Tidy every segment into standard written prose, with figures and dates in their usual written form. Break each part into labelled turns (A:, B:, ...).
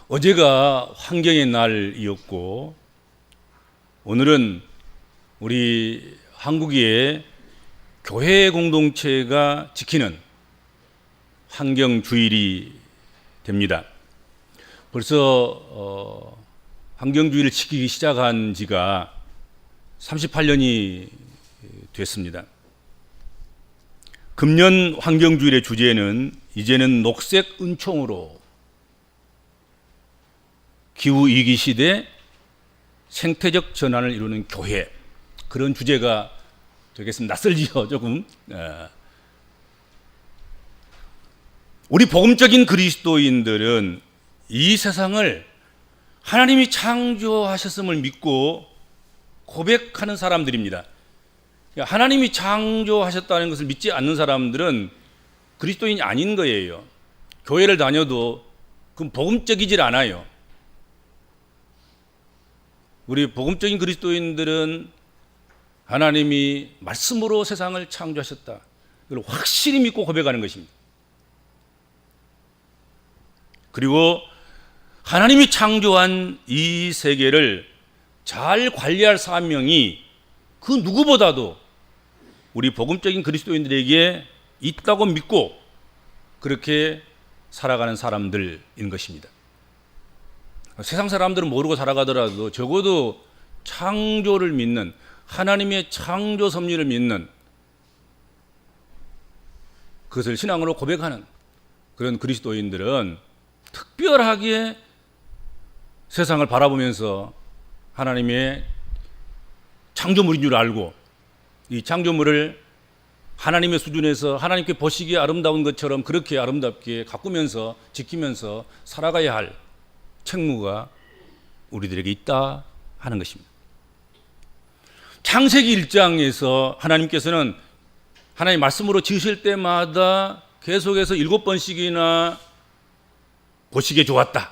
A: 어제가 환경의 날이었고 오늘은 우리 한국의 교회 공동체가 지키는 환경주일이 됩니다. 벌써 환경주의를 지키기 시작한 지가 38년이 됐습니다. 금년 환경주일의 주제는 이제는 녹색 은총으로 기후위기 시대 생태적 전환을 이루는 교회, 그런 주제가 되겠습니다. 낯설지요, 조금. 우리 복음적인 그리스도인들은 이 세상을 하나님이 창조하셨음을 믿고 고백하는 사람들입니다. 하나님이 창조하셨다는 것을 믿지 않는 사람들은 그리스도인이 아닌 거예요. 교회를 다녀도 그건 복음적이질 않아요. 우리 복음적인 그리스도인들은 하나님이 말씀으로 세상을 창조하셨다, 이걸 확실히 믿고 고백하는 것입니다. 그리고 하나님이 창조한 이 세계를 잘 관리할 사명이 그 누구보다도 우리 복음적인 그리스도인들에게 있다고 믿고 그렇게 살아가는 사람들인 것입니다. 세상 사람들은 모르고 살아가더라도 적어도 창조를 믿는, 하나님의 창조 섭리를 믿는, 그것을 신앙으로 고백하는 그런 그리스도인들은 특별하게 세상을 바라보면서 하나님의 창조물인 줄 알고 이 창조물을 하나님의 수준에서 하나님께 보시기에 아름다운 것처럼 그렇게 아름답게 가꾸면서 지키면서 살아가야 할 책무가 우리들에게 있다 하는 것입니다. 창세기 1장에서 하나님께서는 하나님 말씀으로 지으실 때마다 계속해서 7번씩이나 보시기에 좋았다,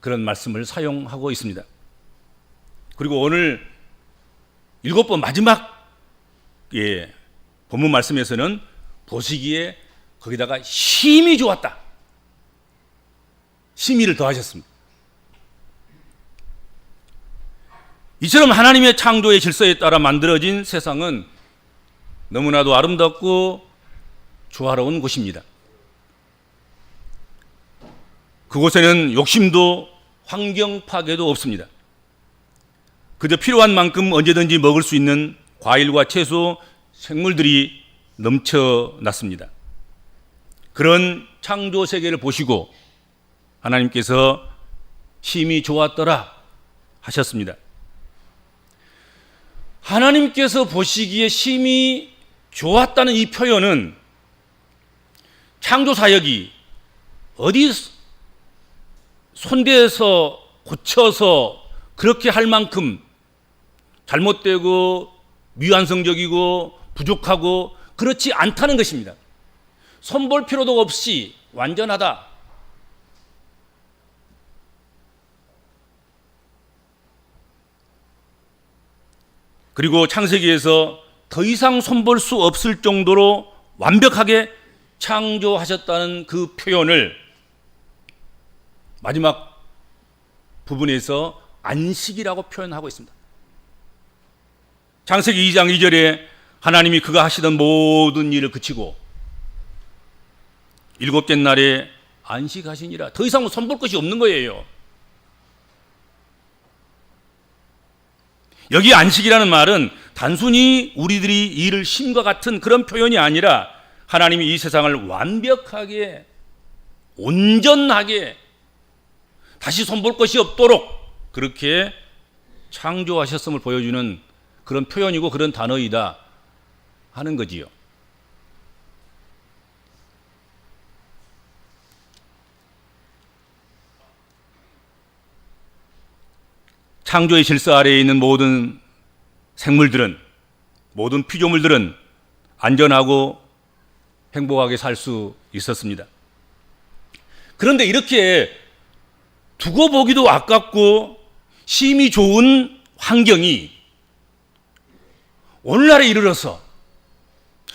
A: 그런 말씀을 사용하고 있습니다. 그리고 오늘 7번 마지막 본문 말씀에서는 보시기에 거기다가 심히 좋았다, 심의를 더하셨습니다. 이처럼 하나님의 창조의 질서에 따라 만들어진 세상은 너무나도 아름답고 조화로운 곳입니다. 그곳에는 욕심도 환경 파괴도 없습니다. 그저 필요한 만큼 언제든지 먹을 수 있는 과일과 채소, 생물들이 넘쳐났습니다. 그런 창조 세계를 보시고 하나님께서 심히 좋았더라 하셨습니다. 하나님께서 보시기에 심히 좋았다는 이 표현은 창조 사역이 어디 손대서 고쳐서 그렇게 할 만큼 잘못되고 미완성적이고 부족하고 그렇지 않다는 것입니다. 손볼 필요도 없이 완전하다. 그리고 창세기에서 더 이상 손볼 수 없을 정도로 완벽하게 창조하셨다는 그 표현을 마지막 부분에서 안식이라고 표현하고 있습니다. 창세기 2장 2절에 하나님이 그가 하시던 모든 일을 그치고 일곱째 날에 안식하시니라. 더 이상 손볼 것이 없는 거예요. 여기 안식이라는 말은 단순히 우리들이 일을 쉼과 같은 그런 표현이 아니라 하나님이 이 세상을 완벽하게 온전하게 다시 손볼 것이 없도록 그렇게 창조하셨음을 보여주는 그런 표현이고 그런 단어이다 하는 거지요. 창조의 질서 아래에 있는 모든 생물들은, 모든 피조물들은 안전하고 행복하게 살 수 있었습니다. 그런데 이렇게 두고 보기도 아깝고 심히 좋은 환경이 오늘날에 이르러서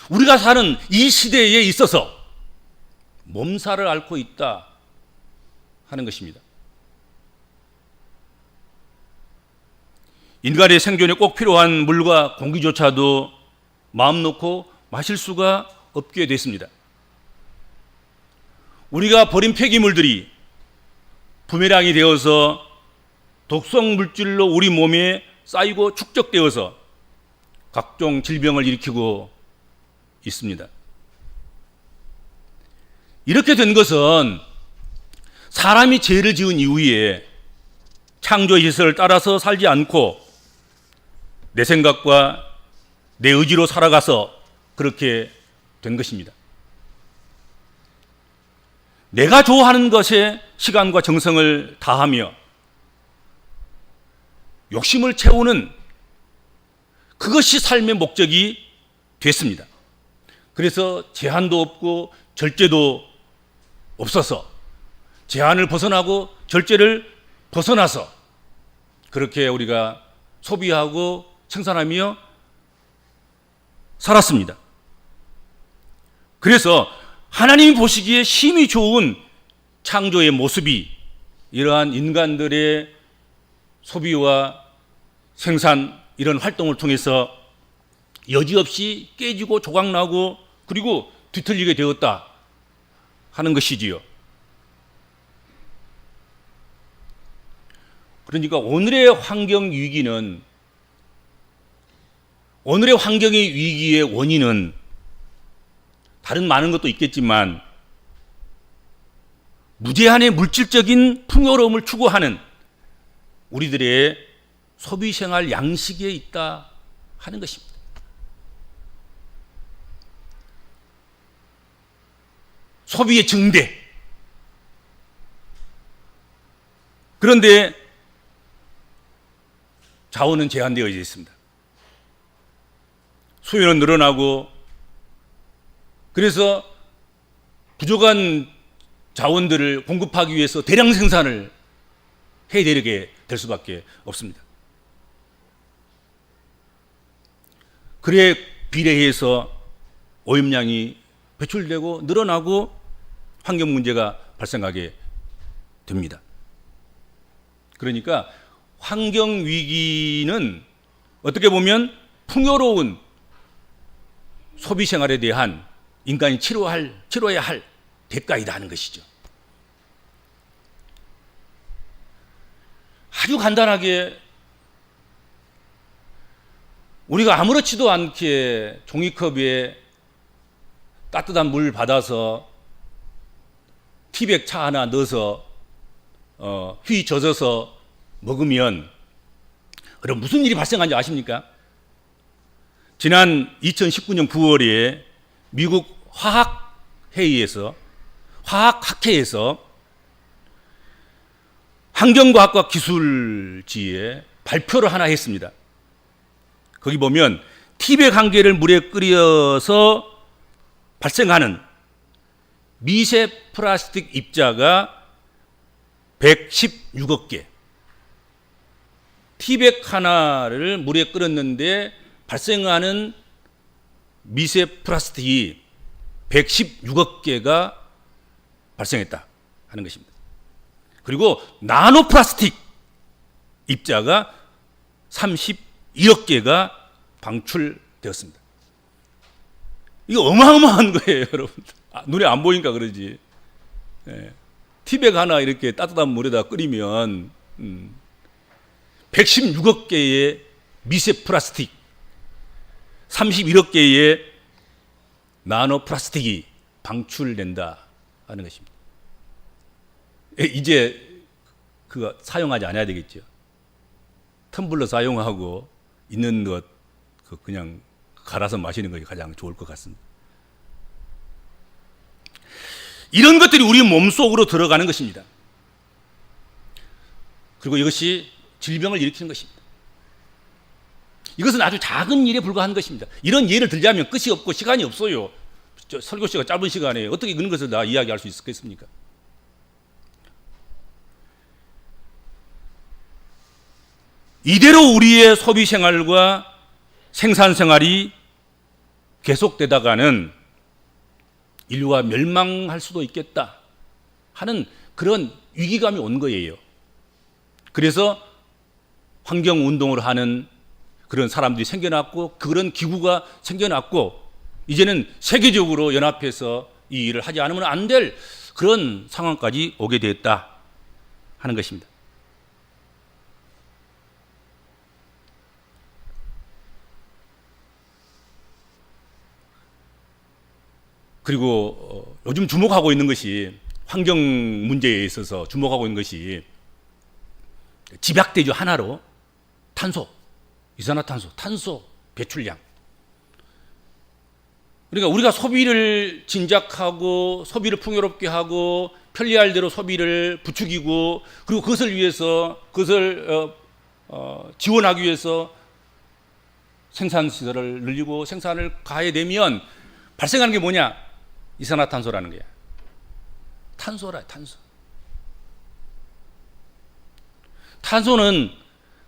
A: 우리가 사는 이 시대에 있어서 몸살을 앓고 있다 하는 것입니다. 인간의 생존에 꼭 필요한 물과 공기조차도 마음 놓고 마실 수가 없게 됐습니다. 우리가 버린 폐기물들이 부메랑이 되어서 독성 물질로 우리 몸에 쌓이고 축적되어서 각종 질병을 일으키고 있습니다. 이렇게 된 것은 사람이 죄를 지은 이후에 창조의 질서를 따라서 살지 않고 내 생각과 내 의지로 살아가서 그렇게 된 것입니다. 내가 좋아하는 것에 시간과 정성을 다하며 욕심을 채우는 그것이 삶의 목적이 됐습니다. 그래서 제한도 없고 절제도 없어서 제한을 벗어나고 절제를 벗어나서 그렇게 우리가 소비하고 생산하며 살았습니다. 그래서 하나님이 보시기에 심히 좋은 창조의 모습이 이러한 인간들의 소비와 생산 이런 활동을 통해서 여지없이 깨지고 조각나고 그리고 뒤틀리게 되었다 하는 것이지요. 그러니까 오늘의 환경 위기의 위기의 원인은 다른 많은 것도 있겠지만 무제한의 물질적인 풍요로움을 추구하는 우리들의 소비생활 양식에 있다 하는 것입니다. 소비의 증대. 그런데 자원은 제한되어 있습니다. 수요는 늘어나고 그래서 부족한 자원들을 공급하기 위해서 대량 생산을 해내게 될 수밖에 없습니다. 그에 비례해서 오염량이 배출되고 늘어나고 환경 문제가 발생하게 됩니다. 그러니까 환경 위기는 어떻게 보면 풍요로운 소비 생활에 대한 인간이 치러야 할 대가이다 하는 것이죠. 아주 간단하게 우리가 아무렇지도 않게 종이컵에 따뜻한 물 받아서 티백 차 하나 넣어서 휘 젖어서 먹으면 그럼 무슨 일이 발생한지 아십니까? 지난 2019년 9월에 미국 화학학회에서 환경과학과 기술지에 발표를 하나 했습니다. 거기 보면 티백 한 개를 물에 끓여서 발생하는 미세 플라스틱 입자가 116억 개. 티백 하나를 물에 끓였는데 발생하는 미세 플라스틱이 116억 개가 발생했다 하는 것입니다. 그리고 나노 플라스틱 입자가 32억 개가 방출되었습니다. 이거 어마어마한 거예요, 여러분. 눈에 안 보이니까 그러지. 티백 하나 이렇게 따뜻한 물에다 끓이면 116억 개의 미세 플라스틱, 31억 개의 나노 플라스틱이 방출된다 하는 것입니다. 이제 그거 사용하지 않아야 되겠죠. 텀블러 사용하고 있는 것 그냥 갈아서 마시는 것이 가장 좋을 것 같습니다. 이런 것들이 우리 몸속으로 들어가는 것입니다. 그리고 이것이 질병을 일으키는 것입니다. 이것은 아주 작은 일에 불과한 것입니다. 이런 예를 들자면 끝이 없고 시간이 없어요. 설교 시간 짧은 시간에 어떻게 이런 것을 다 이야기할 수 있겠습니까? 이대로 우리의 소비 생활과 생산 생활이 계속되다가는 인류가 멸망할 수도 있겠다 하는 그런 위기감이 온 거예요. 그래서 환경운동을 하는 그런 사람들이 생겨났고 그런 기구가 생겨났고 이제는 세계적으로 연합해서 이 일을 하지 않으면 안 될 그런 상황까지 오게 됐다 하는 것입니다. 그리고 요즘 주목하고 있는 것이 환경 문제에 있어서 주목하고 있는 것이 집약대주 하나로 탄소, 이산화탄소, 탄소 배출량. 그러니까 우리가 소비를 진작하고 소비를 풍요롭게 하고 편리할 대로 소비를 부추기고 그리고 그것을 위해서 그것을 지원하기 위해서 생산시설을 늘리고 생산을 가해내면 발생하는 게 뭐냐? 이산화탄소라는 거야. 탄소라, 탄소. 탄소는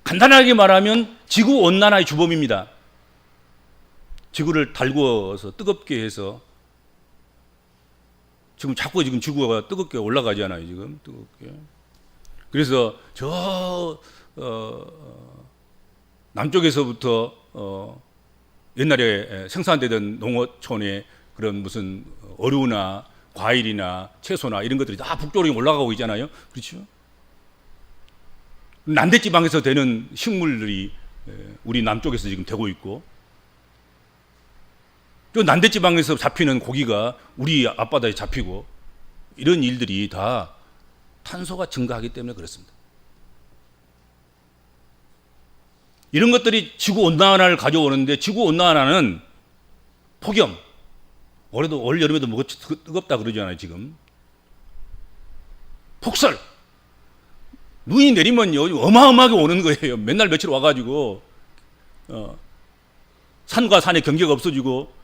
A: 간단하게 말하면 지구온난화의 주범입니다. 지구를 달구어서 뜨겁게 해서 지금 자꾸 지구가 뜨겁게 올라가잖아요. 지금 뜨겁게. 그래서 저 남쪽에서부터 옛날에 생산되던 농어촌에 그런 무슨 어류나 과일이나 채소나 이런 것들이 다 북쪽으로 올라가고 있잖아요. 그렇죠? 남대지방에서 되는 식물들이 우리 남쪽에서 지금 되고 있고 또 남대지방에서 잡히는 고기가 우리 앞바다에 잡히고 이런 일들이 다 탄소가 증가하기 때문에 그렇습니다. 이런 것들이 지구온난화를 가져오는데 지구온난화는 폭염, 올해도 올 여름에도 뭐가 뜨겁다 그러잖아요. 지금 폭설, 눈이 내리면요 어마어마하게 오는 거예요. 맨날 며칠 와가지고 산과 산의 경계가 없어지고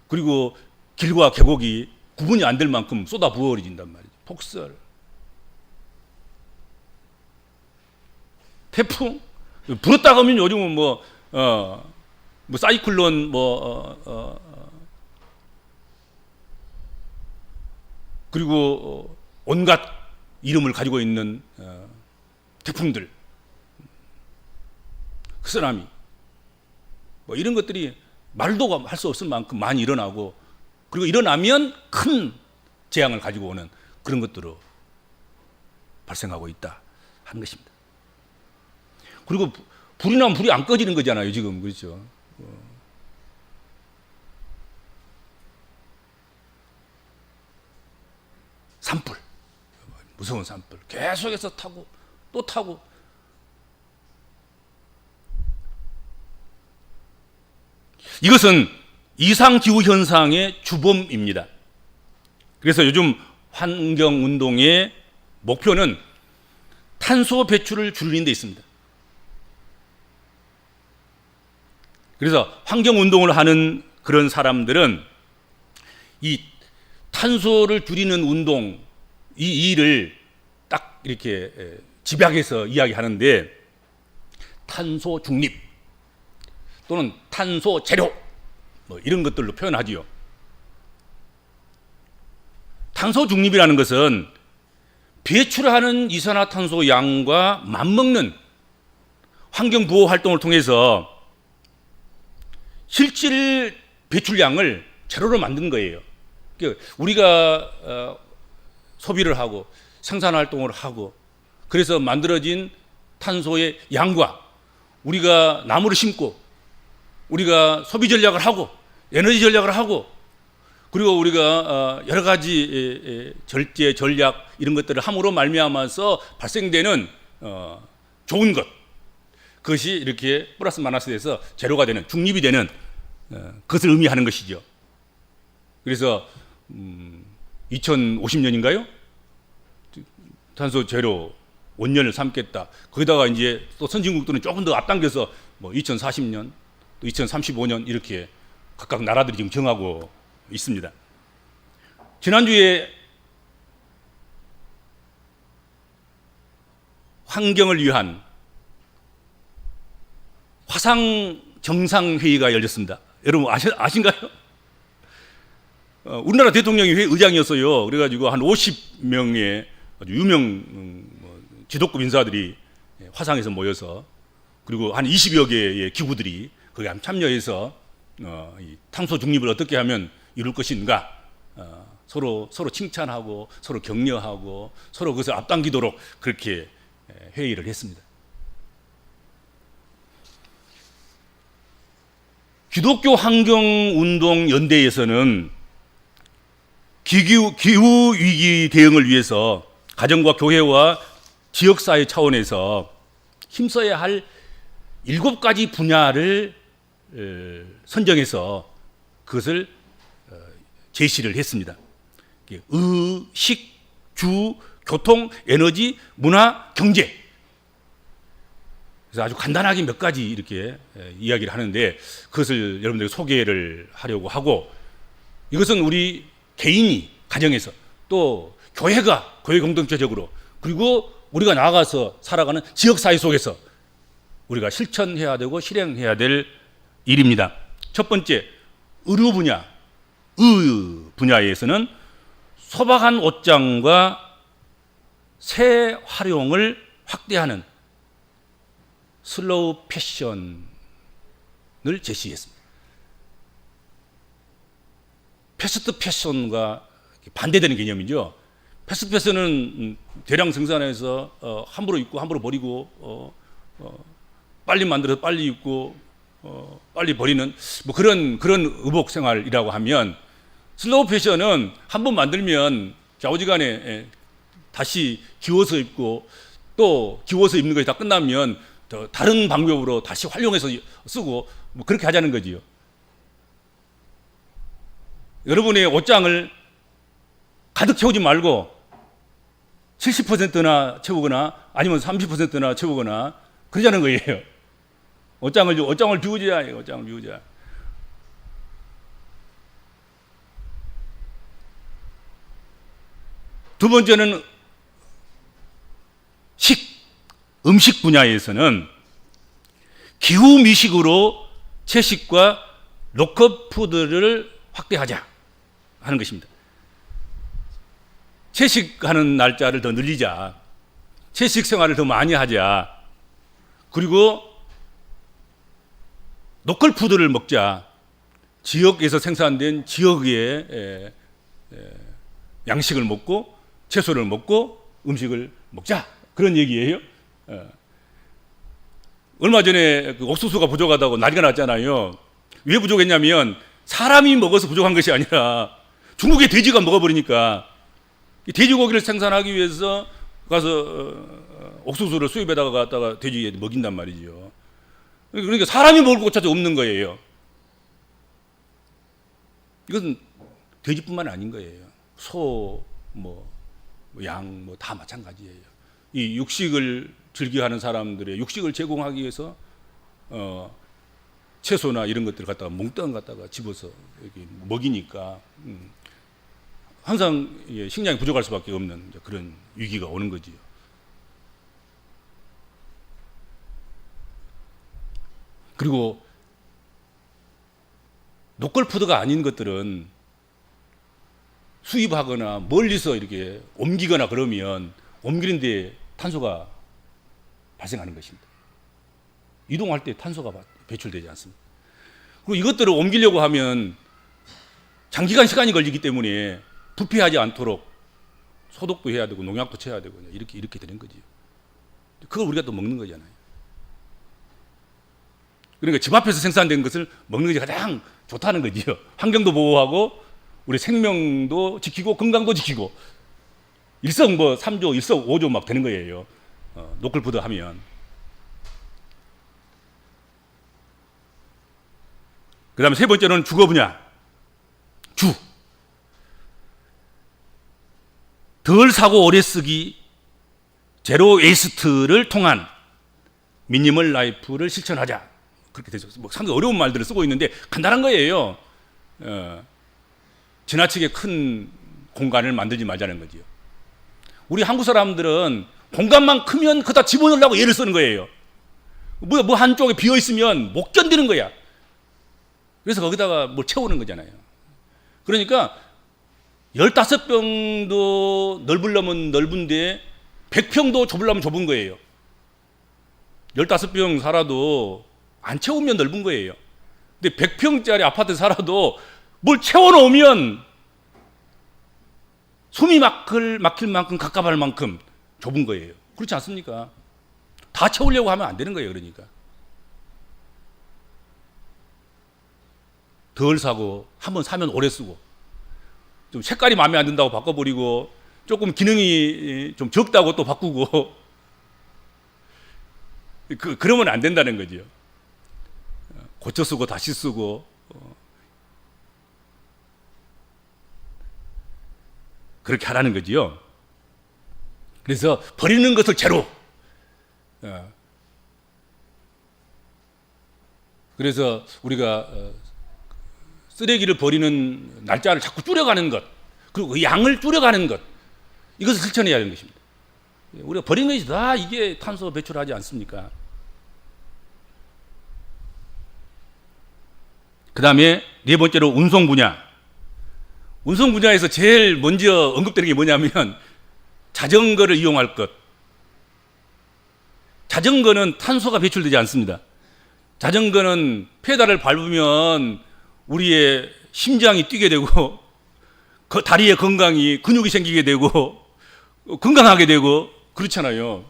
A: 그리고 길과 계곡이 구분이 안 될 만큼 쏟아 부어진단 말이죠. 폭설, 태풍, 불었다 하면 요즘은 뭐 사이클론 그리고 온갖 이름을 가지고 있는 태풍들, 쓰나미, 뭐 이런 것들이 말도 할 수 없을 만큼 많이 일어나고 그리고 일어나면 큰 재앙을 가지고 오는 그런 것들로 발생하고 있다 하는 것입니다. 그리고 불이 나면 불이 안 꺼지는 거잖아요. 지금 그렇죠. 산불, 무서운 산불 계속해서 타고 또 타고 이것은 이상기후 현상의 주범입니다. 그래서 요즘 환경운동의 목표는 탄소 배출을 줄이는 데 있습니다. 그래서 환경운동을 하는 그런 사람들은 이 탄소를 줄이는 운동, 이 일을 딱 이렇게 집약해서 이야기하는데 탄소 중립 또는 탄소 제로 뭐 이런 것들로 표현하지요. 탄소 중립이라는 것은 배출하는 이산화탄소 양과 맞먹는 환경 보호 활동을 통해서 실질 배출량을 제로로 만든 거예요. 그러니까 우리가 소비를 하고 생산 활동을 하고 그래서 만들어진 탄소의 양과 우리가 나무를 심고 우리가 소비 전략을 하고 에너지 전략을 하고 그리고 우리가 여러 가지 절제 전략 이런 것들을 함으로 말미암아서 발생되는 좋은 것, 그것이 이렇게 플러스 마이너스 돼서 제로가 되는, 중립이 되는 그것을 의미하는 것이죠. 그래서 2050년인가요? 탄소 제로 원년을 삼겠다. 거기다가 이제 또 선진국들은 조금 더 앞당겨서 뭐 2040년, 또 2035년 이렇게 각각 나라들이 지금 정하고 있습니다. 지난주에 환경을 위한 화상 정상회의가 열렸습니다. 여러분 아신가요? 우리나라 대통령이 회 의장이었어요. 그래가지고 한 50명의 아주 유명 지도급 인사들이 화상에서 모여서, 그리고 한 20여 개의 기구들이 거기 참여해서 이 탄소 중립을 어떻게 하면 이룰 것인가, 서로 칭찬하고 서로 격려하고 서로 그것을 앞당기도록 그렇게 회의를 했습니다. 기독교 환경운동연대에서는 기후 위기 대응을 위해서 가정과 교회와 지역사회 차원에서 힘써야 할 7가지 분야를 선정해서 그것을 제시를 했습니다. 의, 식, 주, 교통, 에너지, 문화, 경제. 그래서 아주 간단하게 몇 가지 이렇게 이야기를 하는데, 그것을 여러분들에게 소개를 하려고 하고, 이것은 우리 개인이 가정에서, 또 교회가 교회 공동체적으로, 그리고 우리가 나아가서 살아가는 지역사회 속에서 우리가 실천해야 되고 실행해야 될 일입니다. 첫 번째, 의료 분야. 의 분야에서는 소박한 옷장과 새 활용을 확대하는 슬로우 패션을 제시했습니다. 패스트 패션과 반대되는 개념이죠. 패스트 패션은 대량 생산해서 함부로 입고 함부로 버리고 빨리 만들어서 빨리 입고 빨리 버리는 뭐 그런 의복 생활이라고 하면, 슬로우 패션은 한번 만들면 좌우지간에 다시 기워서 입고, 또 기워서 입는 것이 다 끝나면 다른 방법으로 다시 활용해서 쓰고, 뭐 그렇게 하자는 거지요. 여러분의 옷장을 가득 채우지 말고 70%나 채우거나 아니면 30%나 채우거나 그러자는 거예요. 옷장을 비우자. 옷장을 비우자. 두 번째는 음식 분야에서는 기후 미식으로 채식과 로컬 푸드를 확대하자 하는 것입니다. 채식하는 날짜를 더 늘리자. 채식 생활을 더 많이 하자. 그리고 로컬 푸드를 먹자. 지역에서 생산된 지역의 양식을 먹고 채소를 먹고 음식을 먹자. 그런 얘기예요. 얼마 전에 그 옥수수가 부족하다고 난리가 났잖아요. 왜 부족했냐면 사람이 먹어서 부족한 것이 아니라 중국의 돼지가 먹어버리니까, 돼지고기를 생산하기 위해서 가서 옥수수를 수입에다가 갖다가 돼지에 먹인단 말이죠. 그러니까 사람이 먹을 곳조차 없는 거예요. 이것은 돼지뿐만 아닌 거예요. 소, 양, 다 마찬가지예요. 이 육식을 즐겨하는 사람들의 육식을 제공하기 위해서 채소나 이런 것들을 갖다가 몽땅 갖다가 집어서 이렇게 먹이니까 항상 식량이 부족할 수밖에 없는 그런 위기가 오는 거지요. 그리고 로컬 푸드가 아닌 것들은 수입하거나 멀리서 이렇게 옮기거나 그러면 옮기는데 탄소가 발생하는 것입니다. 이동할 때 탄소가 배출되지 않습니다. 그리고 이것들을 옮기려고 하면 장기간 시간이 걸리기 때문에 부패하지 않도록 소독도 해야 되고 농약도 쳐야 되고 이렇게 되는 거지요. 그걸 우리가 또 먹는 거잖아요. 그러니까 집 앞에서 생산된 것을 먹는 것이 가장 좋다는 거지요. 환경도 보호하고 우리 생명도 지키고 건강도 지키고 일석 3조, 일석 5조 막 되는 거예요. 로컬 푸드 하면. 그 다음에 세 번째는 주거 분야. 덜 사고 오래 쓰기, 제로 웨이스트를 통한 미니멀 라이프를 실천하자. 그렇게 되죠. 상당히 어려운 말들을 쓰고 있는데 간단한 거예요. 지나치게 큰 공간을 만들지 말자는 거지요. 우리 한국 사람들은 공간만 크면 그다 집어넣으려고 애를 쓰는 거예요. 뭐 한쪽에 비어 있으면 못 견디는 거야. 그래서 거기다가 뭘 채우는 거잖아요. 그러니까 15평도 넓으려면 넓은데 100평도 좁으려면 좁은 거예요. 15평 살아도 안 채우면 넓은 거예요. 근데 100평짜리 아파트 살아도 뭘 채워놓으면 숨이 막힐 만큼 갑갑할 만큼 좁은 거예요. 그렇지 않습니까? 다 채우려고 하면 안 되는 거예요. 그러니까 덜 사고 한번 사면 오래 쓰고 좀 색깔이 마음에 안 든다고 바꿔버리고 조금 기능이 좀 적다고 또 바꾸고 그러면 안 된다는 거죠. 고쳐 쓰고 다시 쓰고 그렇게 하라는 거지요. 그래서 버리는 것을 제로. 그래서 우리가 쓰레기를 버리는 날짜를 자꾸 줄여가는 것, 그리고 그 양을 줄여가는 것, 이것을 실천해야 하는 것입니다. 우리가 버리는 것이 다 이게 탄소 배출하지 않습니까? 그 다음에 네 번째로 운송 분야. 운송 분야에서 제일 먼저 언급되는 게 뭐냐면 자전거를 이용할 것. 자전거는 탄소가 배출되지 않습니다. 자전거는 페달을 밟으면 우리의 심장이 뛰게 되고 다리의 건강이 근육이 생기게 되고 건강하게 되고 그렇잖아요.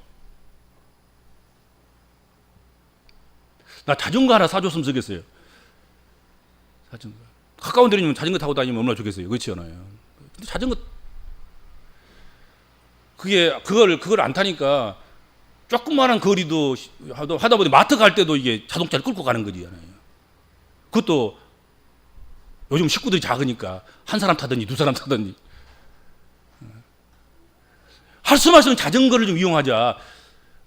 A: 나 자전거 하나 사줬으면 좋겠어요. 자전거. 가까운 데는 자전거 타고 다니면 얼마나 좋겠어요. 그렇지 않아요. 근데 자전거 그걸 안 타니까 조그마한 거리도 하다 보니 마트 갈 때도 이게 자동차를 끌고 가는 거잖아요. 그것도 요즘 식구들이 작으니까 한 사람 타든지 두 사람 타든지 할 수 없으면 자전거를 좀 이용하자.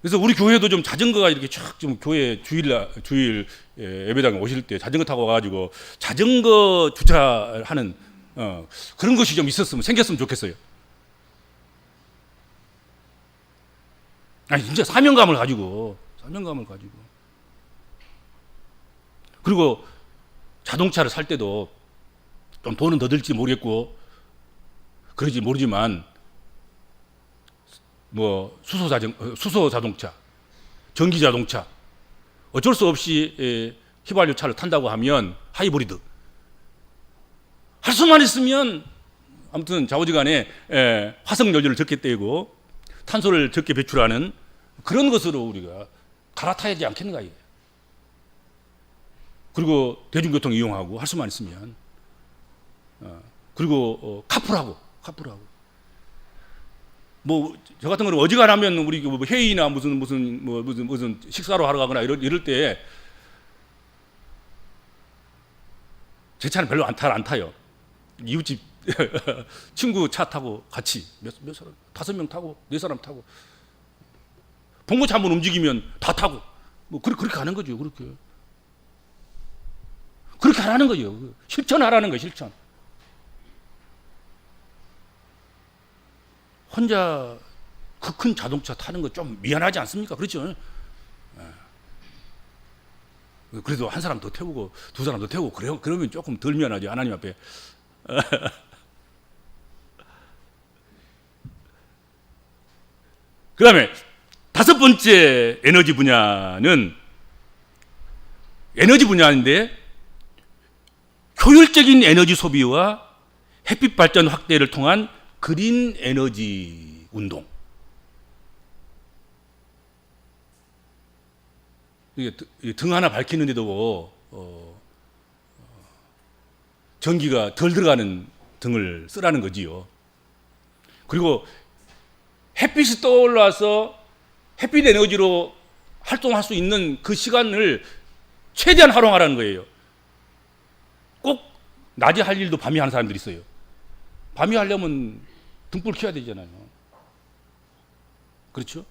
A: 그래서 우리 교회도 좀 자전거가 이렇게 쫙 좀 교회 주일 예배당에 오실 때 자전거 타고 와가지고 자전거 주차하는 그런 것이 좀 생겼으면 좋겠어요. 아니 진짜 사명감을 가지고 그리고 자동차를 살 때도 좀 돈은 더 들지 모르겠고 그러지 모르지만 뭐 수소 자동차, 전기 자동차 어쩔 수 없이 휘발유 차를 탄다고 하면 하이브리드 할 수만 있으면 아무튼 좌우지간에 화석 연료를 적게 떼고 탄소를 적게 배출하는 그런 것으로 우리가 갈아타야 하지 않겠는가 이게. 그리고 대중교통 이용하고 할 수만 있으면 그리고 카풀하고 뭐 저 같은 경우는 어지간하면 우리 뭐 회의나 무슨 식사로 하러 가거나 이럴 때 제 차는 별로 안 타요. 이웃집 친구 차 타고 같이 몇 사람 5명 타고 4사람 타고 봉고차 한번 움직이면 다 타고 뭐 그렇게 하는 거죠. 그렇게 하라는 거죠. 실천하라는 거예요. 실천. 혼자 그 큰 자동차 타는 거 좀 미안하지 않습니까? 그렇죠? 그래도 한 사람 더 태우고 두 사람 더 태우고 그러면 조금 덜 미안하죠. 하나님 앞에. 그 다음에 5번째 에너지 분야는 에너지 분야인데 효율적인 에너지 소비와 햇빛 발전 확대를 통한 그린 에너지 운동. 이게 등 하나 밝히는데도 전기가 덜 들어가는 등을 쓰라는 거지요. 그리고 햇빛이 떠올라서 햇빛 에너지로 활동할 수 있는 그 시간을 최대한 활용하라는 거예요. 꼭 낮에 할 일도 밤에 하는 사람들이 있어요. 밤에 하려면 등불 켜야 되잖아요. 그렇죠?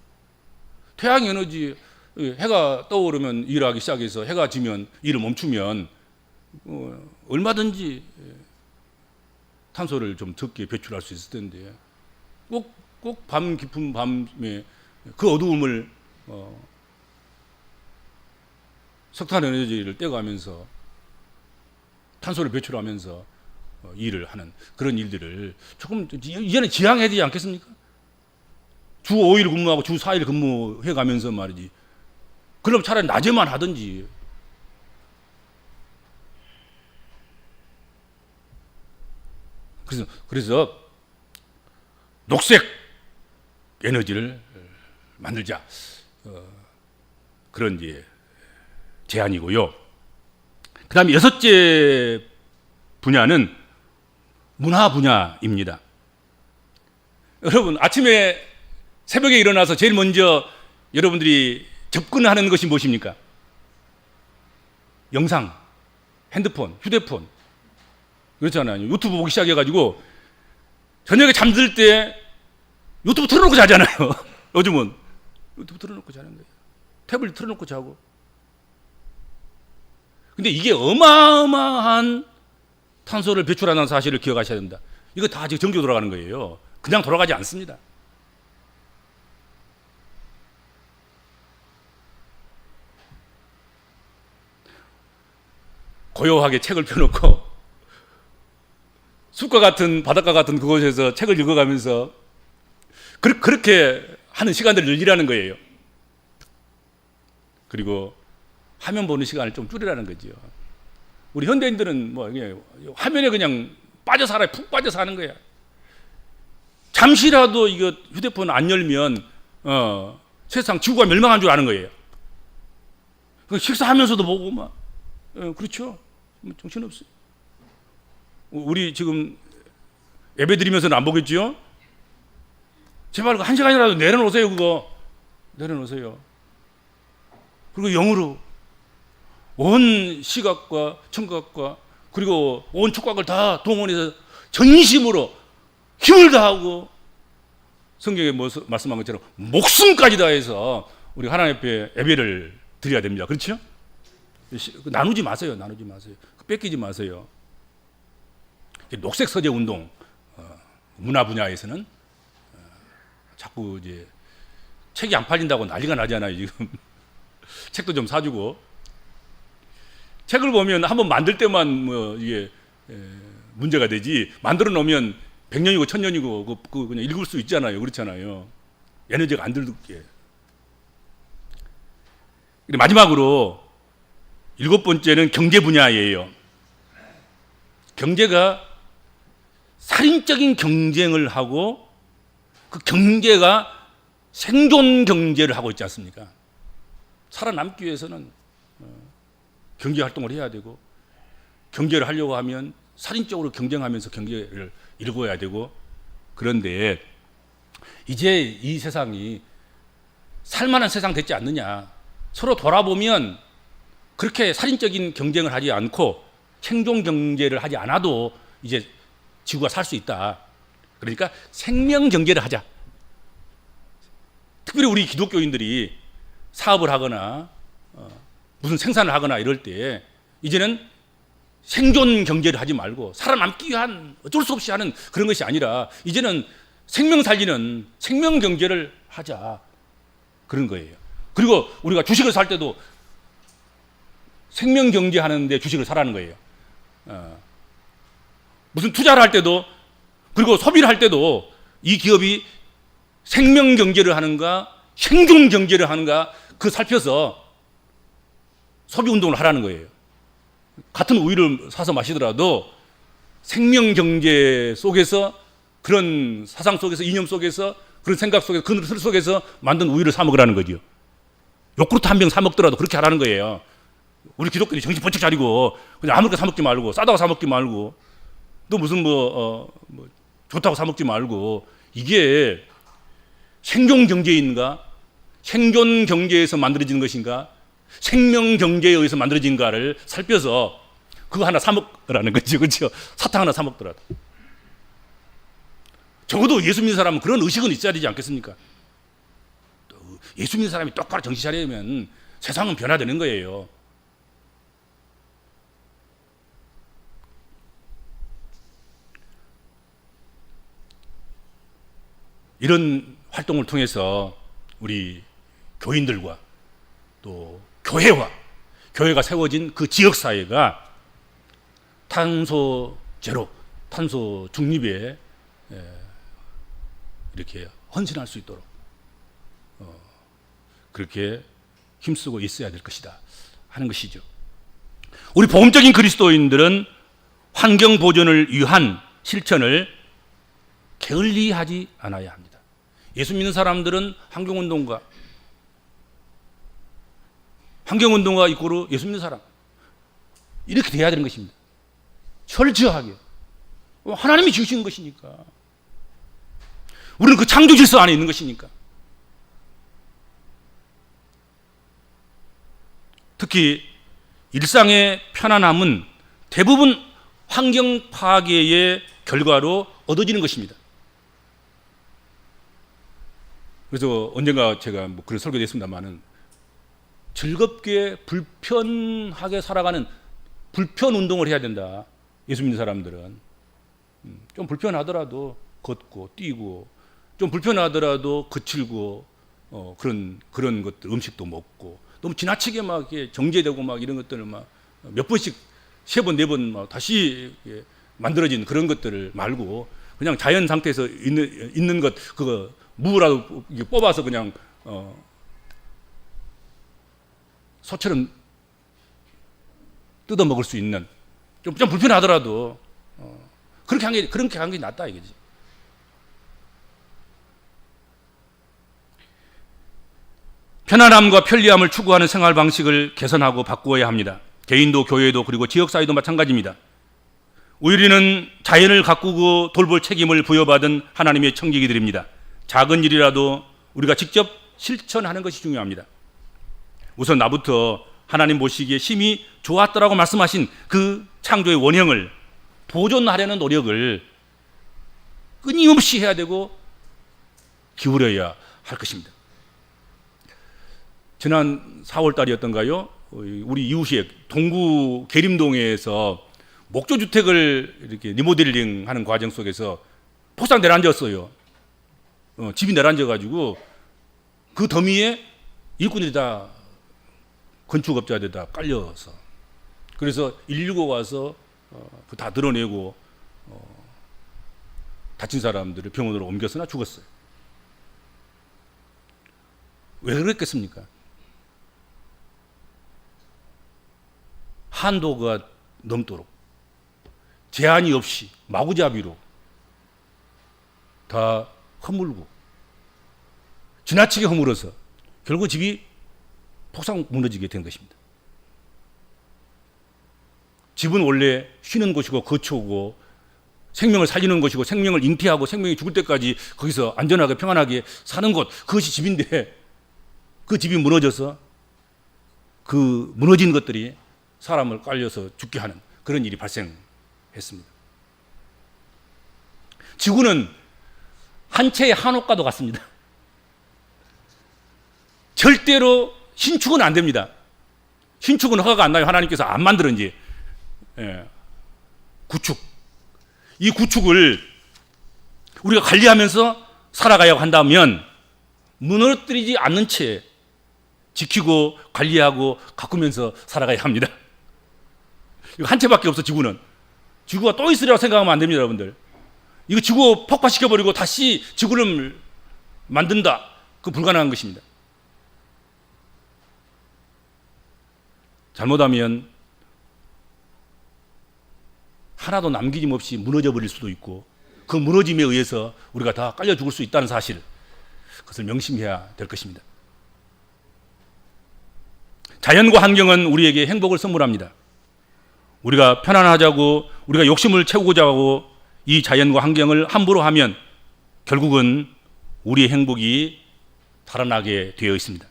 A: 태양 에너지 해가 떠오르면 일하기 시작해서 해가 지면 일을 멈추면 얼마든지 탄소를 좀 적게 배출할 수 있을 텐데 꼭 밤 깊은 밤에 그 어두움을 석탄 에너지를 떼가면서 탄소를 배출하면서 일을 하는 그런 일들을 조금 이제는 지양해야 되지 않겠습니까? 주 5일 근무하고 주 4일 근무해 가면서 말이지. 그럼 차라리 낮에만 하든지. 그래서 녹색 에너지를 만들자. 그런 이제 제안이고요. 그 다음에 6째 분야는 문화 분야입니다. 여러분, 아침에 새벽에 일어나서 제일 먼저 여러분들이 접근하는 것이 무엇입니까? 영상, 핸드폰, 휴대폰. 그렇잖아요. 유튜브 보기 시작해가지고 저녁에 잠들 때 유튜브 틀어놓고 자잖아요. 요즘은 유튜브 틀어놓고 자는 거예요. 태블릿 틀어놓고 자고. 근데 이게 어마어마한 탄소를 배출하는 사실을 기억하셔야 됩니다. 이거 다 지금 전기로 돌아가는 거예요. 그냥 돌아가지 않습니다. 고요하게 책을 펴놓고 숲과 같은 바닷가 같은 그곳에서 책을 읽어가면서 그렇게 하는 시간들을 늘리라는 거예요. 그리고 화면 보는 시간을 좀 줄이라는 거죠. 우리 현대인들은 뭐 화면에 그냥 빠져 살아요. 푹 빠져 사는 거야. 잠시라도 이거 휴대폰 안 열면 세상 지구가 멸망한 줄 아는 거예요. 식사하면서도 보고 막 그렇죠. 정신없어요. 우리 지금 예배 드리면서는 안 보겠지요? 제발 1시간이라도 내려놓으세요. 그거 내려놓으세요. 그리고 영으로 온 시각과 청각과 그리고 온 촉각을 다 동원해서 전심으로 힘을 다하고 성경에 말씀한 것처럼 목숨까지 다해서 우리 하나님 앞에 예배를 드려야 됩니다. 그렇죠? 나누지 마세요. 나누지 마세요. 뺏기지 마세요. 녹색 서재 운동 문화 분야에서는 자꾸 이제 책이 안 팔린다고 난리가 나잖아요. 지금 책도 좀 사주고 책을 보면 한번 만들 때만 뭐 이게 문제가 되지 만들어 놓으면 100년이고 1000년이고 그 그냥 읽을 수 있잖아요. 그렇잖아요. 에너지가 안 들게. 마지막으로 7번째는 경제 분야예요. 경제가 살인적인 경쟁을 하고 그 경제가 생존 경제를 하고 있지 않습니까? 살아남기 위해서는 경제 활동을 해야 되고 경제를 하려고 하면 살인적으로 경쟁하면서 경제를 일궈야 되고 그런데 이제 이 세상이 살만한 세상 됐지 않느냐. 서로 돌아보면 그렇게 살인적인 경쟁을 하지 않고 생존 경제를 하지 않아도 이제 지구가 살 수 있다. 그러니까 생명 경제를 하자. 특별히 우리 기독교인들이 사업을 하거나 무슨 생산을 하거나 이럴 때 이제는 생존 경제를 하지 말고 살아남기 위한 어쩔 수 없이 하는 그런 것이 아니라 이제는 생명 살리는 생명 경제를 하자. 그런 거예요. 그리고 우리가 주식을 살 때도 생명 경제 하는데 주식을 사라는 거예요. 무슨 투자를 할 때도 그리고 소비를 할 때도 이 기업이 생명 경제를 하는가 생존 경제를 하는가 그 살펴서 소비 운동을 하라는 거예요. 같은 우유를 사서 마시더라도 생명 경제 속에서 그런 사상 속에서 이념 속에서 그런 생각 속에서 그 틀 속에서 만든 우유를 사 먹으라는 거죠. 요구르트 한 병 사 먹더라도 그렇게 하라는 거예요. 우리 기독교인이 정신 번쩍 차리고 그냥 아무렇게 사 먹지 말고 싸다고 사 먹지 말고 또 무슨 뭐 좋다고 사 먹지 말고 이게 생존 경제인가 생존 경제에서 만들어진 것인가 생명 경제에 의해서 만들어진가를 살펴서 그거 하나 사 먹으라는 거죠. 그렇죠? 사탕 하나 사 먹더라도 적어도 예수 믿는 사람은 그런 의식은 있어야 되지 않겠습니까? 예수 믿는 사람이 똑바로 정신 차리면 세상은 변화되는 거예요. 이런 활동을 통해서 우리 교인들과 또 교회가 세워진 그 지역사회가 탄소 제로, 탄소 중립에 이렇게 헌신할 수 있도록 그렇게 힘쓰고 있어야 될 것이다 하는 것이죠. 우리 복음적인 그리스도인들은 환경 보존을 위한 실천을 게을리하지 않아야 합니다. 예수 믿는 사람들은 환경운동가 이꼬르 예수 믿는 사람 이렇게 돼야 되는 것입니다. 철저하게 하나님이 지으신 것이니까 우리는 그 창조 질서 안에 있는 것이니까. 특히 일상의 편안함은 대부분 환경 파괴의 결과로 얻어지는 것입니다. 그래서 언젠가 제가 뭐 그런 설교도 했습니다만은 즐겁게 불편하게 살아가는 불편 운동을 해야 된다. 예수 믿는 사람들은 좀 불편하더라도 걷고 뛰고 좀 불편하더라도 거칠고 그런 것들 음식도 먹고 너무 지나치게 막 이렇게 정제되고 막 이런 것들을 막 몇 번씩 3번 4번 막 다시 만들어진 그런 것들을 말고 그냥 자연 상태에서 있는 것 그거 무라도 뽑아서 그냥 소처럼 뜯어 먹을 수 있는 좀 불편하더라도 그렇게 한 게 낫다 이거지. 편안함과 편리함을 추구하는 생활 방식을 개선하고 바꾸어야 합니다. 개인도 교회도 그리고 지역사회도 마찬가지입니다. 우리는 자연을 가꾸고 돌볼 책임을 부여받은 하나님의 청지기들입니다. 작은 일이라도 우리가 직접 실천하는 것이 중요합니다. 우선 나부터 하나님 보시기에 심히 좋았더라고 말씀하신 그 창조의 원형을 보존하려는 노력을 끊임없이 해야 되고 기울여야 할 것입니다. 지난 4월 달이었던가요? 우리 이웃에 동구 계림동에서 목조주택을 이렇게 리모델링 하는 과정 속에서 폭삭 내려앉았어요. 집이 내려앉아가지고 그 더미에 일꾼들이 다 건축업자들 다 깔려서 그래서 119가 와서 다 드러내고 다친 사람들을 병원으로 옮겼으나 죽었어요. 왜 그랬겠습니까? 한도가 넘도록 제한이 없이 마구잡이로 다 허물고 지나치게 허물어서 결국 집이 폭삭 무너지게 된 것입니다. 집은 원래 쉬는 곳이고 거처고 생명을 살리는 곳이고 생명을 잉태하고 생명이 죽을 때까지 거기서 안전하게 평안하게 사는 곳 그것이 집인데 그 집이 무너져서 그 무너진 것들이 사람을 깔려서 죽게 하는 그런 일이 발생했습니다. 지구는 한 채의 한옥과도 같습니다. 절대로 신축은 안 됩니다. 신축은 허가가 안 나요. 하나님께서 안 만들었는지. 구축. 이 구축을 우리가 관리하면서 살아가야 한다면 무너뜨리지 않는 채 지키고 관리하고 가꾸면서 살아가야 합니다. 이거 한 채밖에 없어 지구는. 지구가 또 있으리라고 생각하면 안 됩니다 여러분들. 이거 지구 폭파시켜버리고 다시 지구를 만든다. 그거 불가능한 것입니다. 잘못하면 하나도 남기짐 없이 무너져 버릴 수도 있고 그 무너짐에 의해서 우리가 다 깔려 죽을 수 있다는 사실 그것을 명심해야 될 것입니다. 자연과 환경은 우리에게 행복을 선물합니다. 우리가 편안하자고 우리가 욕심을 채우고자 하고 이 자연과 환경을 함부로 하면 결국은 우리의 행복이 달아나게 되어 있습니다.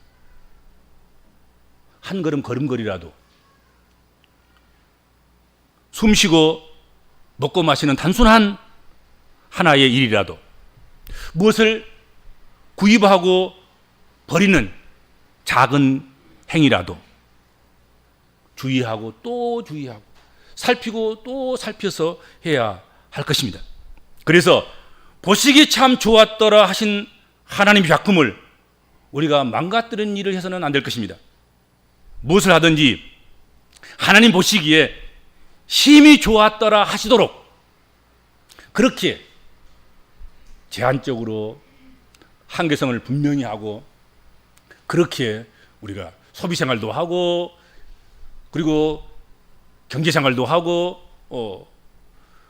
A: 한 걸음 걸음걸이라도 숨쉬고 먹고 마시는 단순한 하나의 일이라도 무엇을 구입하고 버리는 작은 행위라도 주의하고 또 주의하고 살피고 또 살펴서 해야 할 것입니다. 그래서 보시기 참 좋았더라 하신 하나님의 작품을 우리가 망가뜨리는 일을 해서는 안 될 것입니다. 무엇을 하든지 하나님 보시기에 심히 좋았더라 하시도록 그렇게 제한적으로 한계성을 분명히 하고 그렇게 우리가 소비 생활도 하고 그리고 경제 생활도 하고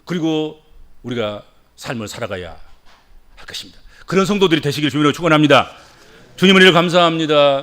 A: 그리고 우리가 삶을 살아가야 할 것입니다. 그런 성도들이 되시길 주님으로 축원합니다. 주님 은혜를 감사합니다.